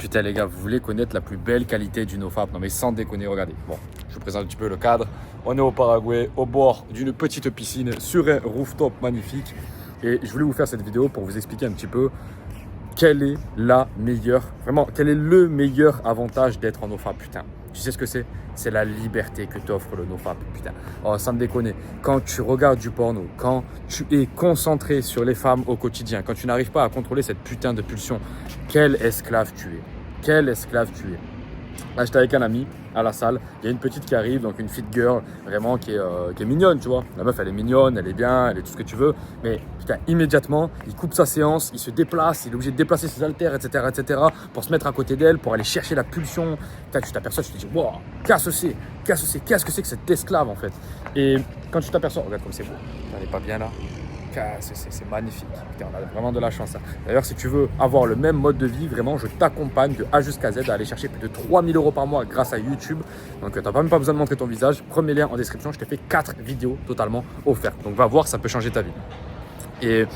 Putain les gars, vous voulez connaître la plus belle qualité du nofap? Non mais sans déconner, regardez. Bon, je vous présente un petit peu le cadre. On est au Paraguay, au bord d'une petite piscine, sur un rooftop magnifique. Et je voulais vous faire cette vidéo pour vous expliquer un petit peu quelle est la meilleure, vraiment, quel est le meilleur avantage d'être en nofap, putain. Tu sais ce que c'est? C'est la liberté que t'offre le nofap, putain. Oh, sans me déconner, quand tu regardes du porno, quand tu es concentré sur les femmes au quotidien, quand tu n'arrives pas à contrôler cette putain de pulsion, quel esclave tu es. Quel esclave tu es. Là, j'étais avec un ami à la salle. Il y a une petite qui arrive, donc une fit girl, vraiment qui est mignonne, tu vois. La meuf, elle est mignonne, elle est bien, elle est tout ce que tu veux. Mais putain, immédiatement, il coupe sa séance, il se déplace, il est obligé de déplacer ses haltères, etc., pour se mettre à côté d'elle, pour aller chercher la pulsion. Putain, tu t'aperçois, tu te dis, wow, qu'est-ce que c'est que cet esclave en fait. Et quand tu t'aperçois, regarde comme c'est beau, elle n'est pas bien là. C'est magnifique. Putain, on a vraiment de la chance. Hein. D'ailleurs, si tu veux avoir le même mode de vie, vraiment, je t'accompagne de A jusqu'à Z à aller chercher plus de 3000 € par mois grâce à YouTube. Donc, tu n'as même pas besoin de montrer ton visage. Premier lien en description. Je t'ai fait 4 vidéos totalement offertes. Donc, va voir, ça peut changer ta vie. Et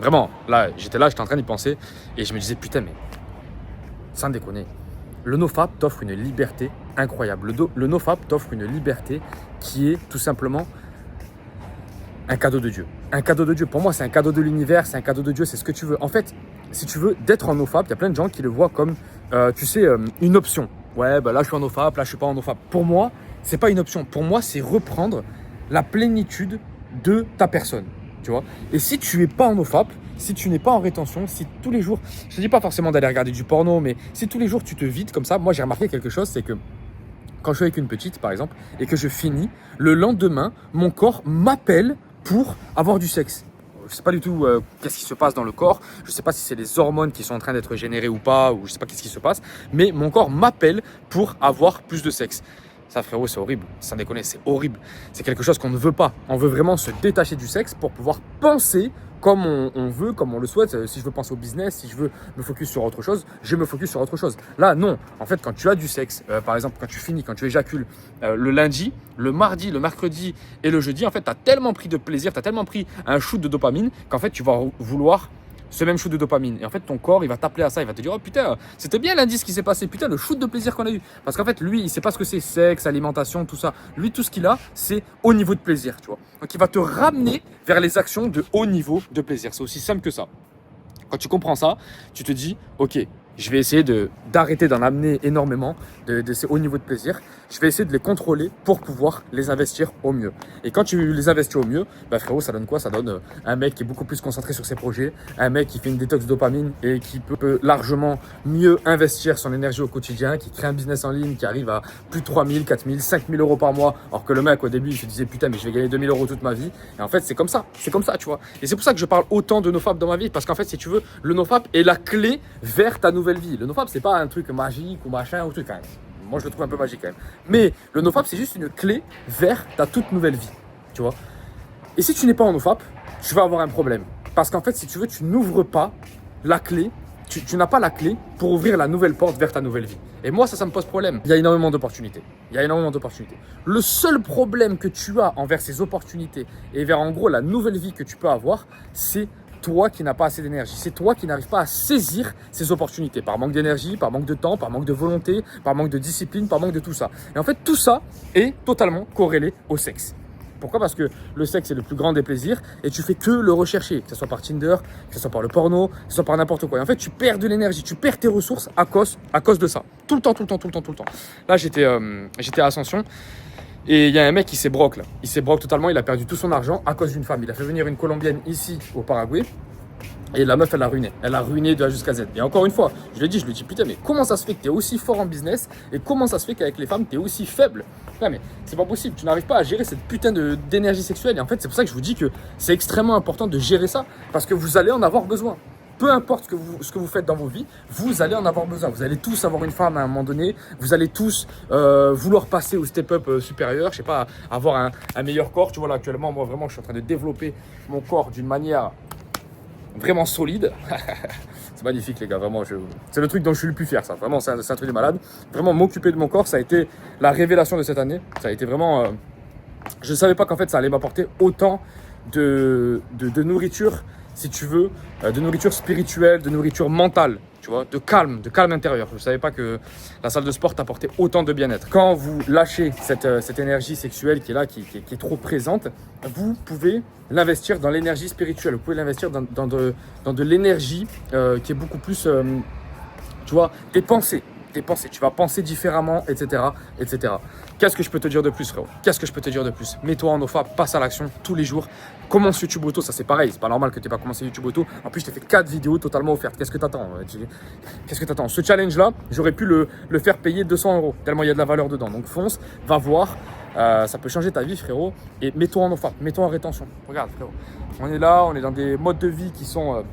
vraiment, là, j'étais en train d'y penser et je me disais, putain, mais sans déconner, le nofap t'offre une liberté incroyable. Le nofap t'offre une liberté qui est tout simplement un cadeau de Dieu. Un cadeau de Dieu. Pour moi, c'est un cadeau de l'univers, c'est un cadeau de Dieu, c'est ce que tu veux. En fait, si tu veux, d'être en nofap, il y a plein de gens qui le voient comme, une option. Ouais, bah là, je suis en nofap, là, je suis pas en nofap. Pour moi, c'est pas une option. Pour moi, c'est reprendre la plénitude de ta personne. Tu vois. Et si tu es pas en nofap, si tu n'es pas en rétention, si tous les jours, je te dis pas forcément d'aller regarder du porno, mais si tous les jours tu te vides comme ça, moi, j'ai remarqué quelque chose, c'est que quand je suis avec une petite, par exemple, et que je finis, le lendemain, mon corps m'appelle pour avoir du sexe. Je ne sais pas du tout qu'est-ce qui se passe dans le corps. Je ne sais pas si c'est les hormones qui sont en train d'être générées ou pas, ou je ne sais pas qu'est-ce qui se passe. Mais mon corps m'appelle pour avoir plus de sexe. Ça, frérot, c'est horrible. Sans déconner, c'est horrible. C'est quelque chose qu'on ne veut pas. On veut vraiment se détacher du sexe pour pouvoir penser comme on veut, comme on le souhaite. Si je veux penser au business, si je veux me focus sur autre chose, je me focus sur autre chose. Là, non. En fait, quand tu as du sexe, par exemple, quand tu finis, quand tu éjacules le lundi, le mardi, le mercredi et le jeudi, en fait, tu as tellement pris de plaisir, tu as tellement pris un shoot de dopamine qu'en fait, tu vas vouloir ce même shoot de dopamine. Et en fait, ton corps, il va t'appeler à ça. Il va te dire, oh putain, c'était bien lundi ce qui s'est passé. Putain, le shoot de plaisir qu'on a eu. Parce qu'en fait, lui, il sait pas ce que c'est sexe, alimentation, tout ça. Lui, tout ce qu'il a, c'est haut niveau de plaisir, tu vois. Donc, il va te ramener vers les actions de haut niveau de plaisir. C'est aussi simple que ça. Quand tu comprends ça, tu te dis, ok, je vais essayer d'arrêter d'en amener énormément de ces hauts niveaux de plaisir. Je vais essayer de les contrôler pour pouvoir les investir au mieux. Et quand tu les investis au mieux, bah frérot, ça donne quoi? Ça donne un mec qui est beaucoup plus concentré sur ses projets, un mec qui fait une détox dopamine et qui peut largement mieux investir son énergie au quotidien, qui crée un business en ligne, qui arrive à plus de 3000, 4000, 5000 € par mois. Alors que le mec, au début, il se disait, putain, mais je vais gagner 2000 € toute ma vie. Et en fait, c'est comme ça, tu vois. Et c'est pour ça que je parle autant de nofap dans ma vie, parce qu'en fait, si tu veux, le nofap est la clé vers ta nouvelle vie. Le nofap, c'est pas un truc magique ou machin ou truc. Hein. Moi, je le trouve un peu magique quand même. Mais le nofap, c'est juste une clé vers ta toute nouvelle vie. Tu vois. Et si tu n'es pas en nofap, tu vas avoir un problème. Parce qu'en fait, si tu veux, tu n'ouvres pas la clé. Tu n'as pas la clé pour ouvrir la nouvelle porte vers ta nouvelle vie. Et moi, ça me pose problème. Il y a énormément d'opportunités. Le seul problème que tu as envers ces opportunités et vers en gros la nouvelle vie que tu peux avoir, c'est toi qui n'as pas assez d'énergie. C'est toi qui n'arrives pas à saisir ces opportunités par manque d'énergie, par manque de temps, par manque de volonté, par manque de discipline, par manque de tout ça. Et en fait, tout ça est totalement corrélé au sexe. Pourquoi? Parce que le sexe est le plus grand des plaisirs et tu fais que le rechercher, que ce soit par Tinder, que ce soit par le porno, que ce soit par n'importe quoi. Et en fait, tu perds de l'énergie, tu perds tes ressources à cause de ça. Tout le temps. Là, j'étais à Ascension et il y a un mec qui s'est broke là. Il s'est broke totalement, il a perdu tout son argent à cause d'une femme. Il a fait venir une Colombienne ici au Paraguay. Et la meuf, elle a ruiné de A jusqu'à Z. Et encore une fois, je lui dis, putain, mais comment ça se fait que tu es aussi fort en business et comment ça se fait qu'avec les femmes, tu es aussi faible? Non, mais c'est pas possible, tu n'arrives pas à gérer cette putain d'énergie sexuelle. Et en fait, c'est pour ça que je vous dis que c'est extrêmement important de gérer ça parce que vous allez en avoir besoin. Peu importe ce que vous faites dans vos vies, vous allez en avoir besoin. Vous allez tous avoir une femme à un moment donné. Vous allez tous vouloir passer au step-up supérieur. Je sais pas, avoir un meilleur corps. Tu vois là, actuellement, moi, vraiment, je suis en train de développer mon corps d'une manière vraiment solide. C'est magnifique les gars, vraiment, c'est le truc dont je suis le plus fier ça, vraiment c'est un truc de malade. Vraiment m'occuper de mon corps, ça a été la révélation de cette année. Ça a été vraiment, je ne savais pas qu'en fait ça allait m'apporter autant de nourriture, si tu veux, de nourriture spirituelle, de nourriture mentale tu vois, de calme intérieur. Je ne savais pas que la salle de sport t'apportait autant de bien-être. Quand vous lâchez cette énergie sexuelle qui est là, qui est trop présente, vous pouvez l'investir dans l'énergie spirituelle. Vous pouvez l'investir dans de l'énergie qui est beaucoup plus, tu vois, tes pensées. Tu vas penser différemment, etc., etc. Qu'est-ce que je peux te dire de plus, frérot? Qu'est-ce que je peux te dire de plus? Mets-toi en OFAP, passe à l'action tous les jours. Commence YouTube Auto, ça c'est pareil. C'est pas normal que tu n'aies pas commencé YouTube Auto. En plus, je t'ai fait 4 vidéos totalement offertes. Qu'est-ce que t'attends? Qu'est-ce que t'attends? Ce challenge-là, j'aurais pu le faire payer 200 €, tellement il y a de la valeur dedans. Donc fonce, va voir. Ça peut changer ta vie, frérot. Et mets-toi en OFAP, mets-toi en rétention. Regarde, frérot. On est là, on est dans des modes de vie qui sont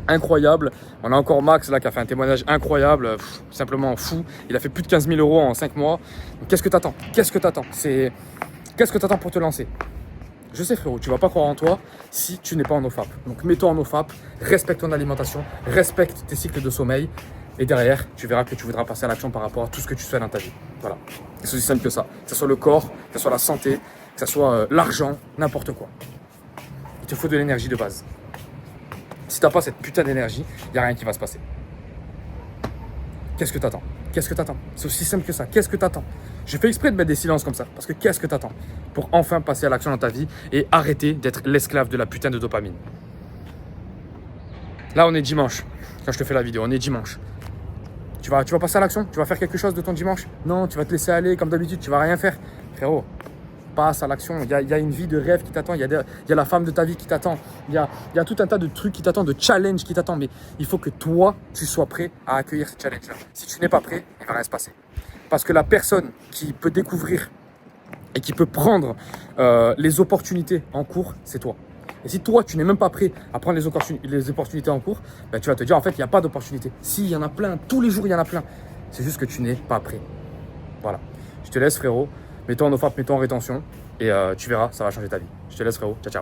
incroyable. On a encore Max là qui a fait un témoignage incroyable, simplement fou. Il a fait plus de 15 000 € en 5 mois. Qu'est-ce que t'attends? Qu'est-ce que t'attends? Qu'est-ce que t'attends pour te lancer? Je sais, frérot, tu vas pas croire en toi si tu n'es pas en OFAP. Donc mets-toi en OFAP, respecte ton alimentation, respecte tes cycles de sommeil. Et derrière, tu verras que tu voudras passer à l'action par rapport à tout ce que tu fais dans ta vie. Voilà. C'est aussi simple que ça. Que ce soit le corps, que ce soit la santé, que ce soit l'argent, n'importe quoi. Il te faut de l'énergie de base. Si tu n'as pas cette putain d'énergie, il n'y a rien qui va se passer. Qu'est-ce que tu attends? Qu'est-ce que tu attends? C'est aussi simple que ça. Qu'est-ce que tu attends? Je fais exprès de mettre des silences comme ça. Parce que qu'est-ce que tu attends pour enfin passer à l'action dans ta vie et arrêter d'être l'esclave de la putain de dopamine? Là, on est dimanche. Quand je te fais la vidéo, on est dimanche. Tu vas passer à l'action? Tu vas faire quelque chose de ton dimanche? Non, tu vas te laisser aller comme d'habitude. Tu vas rien faire. Frérot, passe à l'action. Il y a une vie de rêve qui t'attend. Il y a la femme de ta vie qui t'attend. Il y a tout un tas de trucs qui t'attendent, de challenges qui t'attendent. Mais il faut que toi, tu sois prêt à accueillir ces challenges-là. Si tu n'es pas prêt, il ne va rien se passer. Parce que la personne qui peut découvrir et qui peut prendre les opportunités en cours, c'est toi. Et si toi, tu n'es même pas prêt à prendre les opportunités en cours, ben, tu vas te dire, en fait, il n'y a pas d'opportunité. Si, il y en a plein. Tous les jours, il y en a plein. C'est juste que tu n'es pas prêt. Voilà. Je te laisse, frérot. Mets-toi en OFAP, mets-toi en rétention. Et tu verras, ça va changer ta vie. Je te laisse, frérot. Ciao, ciao.